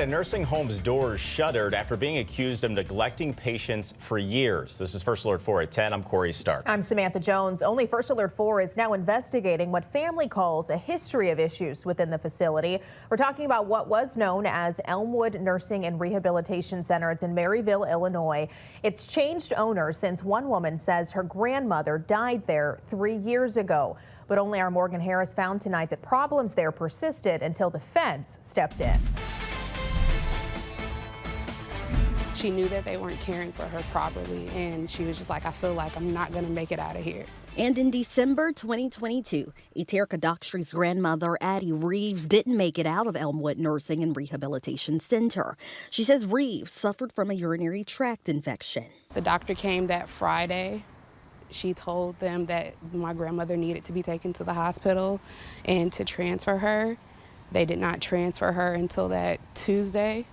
A nursing home's doors shuttered after being accused of neglecting patients for years. This is First Alert 4 at 10. I'm Corey Stark. I'm Samantha Jones. Only First Alert 4 is now investigating what family calls a history of issues within the facility. We're talking about what was known as Elmwood Nursing and Rehabilitation Center. It's in Maryville, Illinois. It's changed owners since one woman says her grandmother died there 3 years ago. But only our Morgan Harris found tonight that problems there persisted until the feds stepped in. She knew that they weren't caring for her properly, and she was just like, I feel like I'm not going to make it out of here. And in December 2022, Eterica Dockstreet's grandmother, Addie Reeves, didn't make it out of Elmwood Nursing and Rehabilitation Center. She says Reeves suffered from a urinary tract infection. The doctor came that Friday. She told them that my grandmother needed to be taken to the hospital and to transfer her. They did not transfer her until that Tuesday.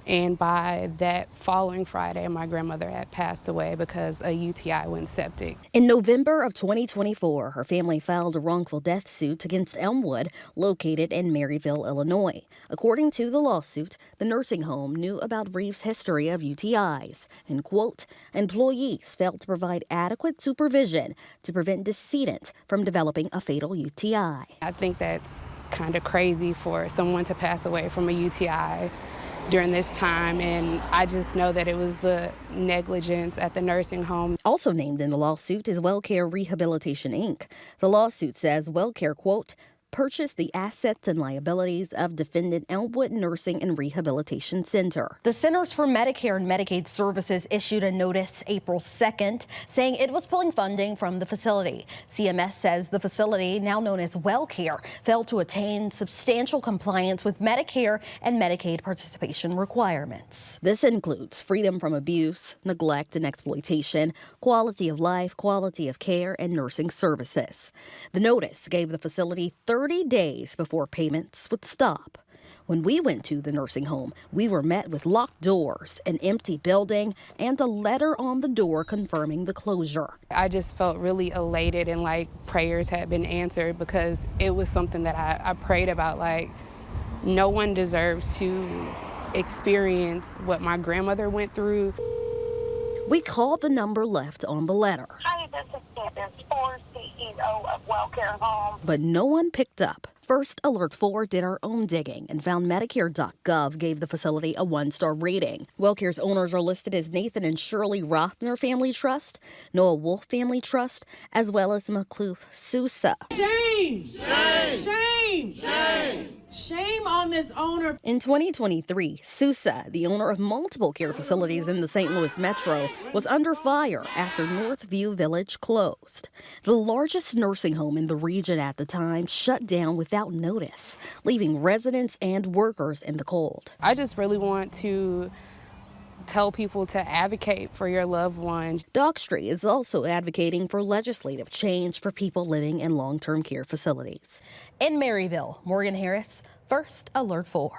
And by that following Friday, my grandmother had passed away because a UTI went septic. In November of 2024, her family filed a wrongful death suit against Elmwood, located in Maryville, Illinois. According to the lawsuit, the nursing home knew about Reeves' history of UTIs, and, quote, employees failed to provide adequate supervision to prevent decedent from developing a fatal UTI. I think that's kind of crazy for someone to pass away from a UTI during this time, and I just know that it was the negligence at the nursing home. Also named in the lawsuit is WellCare Rehabilitation, Inc. The lawsuit says WellCare, quote, purchased the assets and liabilities of defendant Elmwood Nursing and Rehabilitation Center. The Centers for Medicare and Medicaid Services issued a notice April 2nd saying it was pulling funding from the facility. CMS says the facility, now known as WellCare, failed to attain substantial compliance with Medicare and Medicaid participation requirements. This includes freedom from abuse, neglect and exploitation, quality of life, quality of care, and nursing services. The notice gave the facility 30 days before payments would stop. When we went to the nursing home, we were met with locked doors, an empty building, and a letter on the door confirming the closure. I just felt really elated and like prayers had been answered, because it was something that I prayed about. Like, no one deserves to experience what my grandmother went through. We called the number left on the letter. Hi, this is Candace Ford, CEO of WellCare Home. But no one picked up. First Alert 4 did our own digging and found Medicare.gov gave the facility a 1-star rating. WellCare's owners are listed as Nathan and Shirley Rothner Family Trust, Noah Wolf Family Trust, as well as Makloof Sousa. Shame! Shame! Shame! Shame! Shame on this owner. In 2023, Sousa, the owner of multiple care facilities in the St. Louis metro, was under fire after Northview Village closed. The largest nursing home in the region at the time shut down without notice, leaving residents and workers in the cold. I just really want to tell people to advocate for your loved ones. Dockstreet is also advocating for legislative change for people living in long-term care facilities. In Maryville, Morgan Harris, First Alert 4.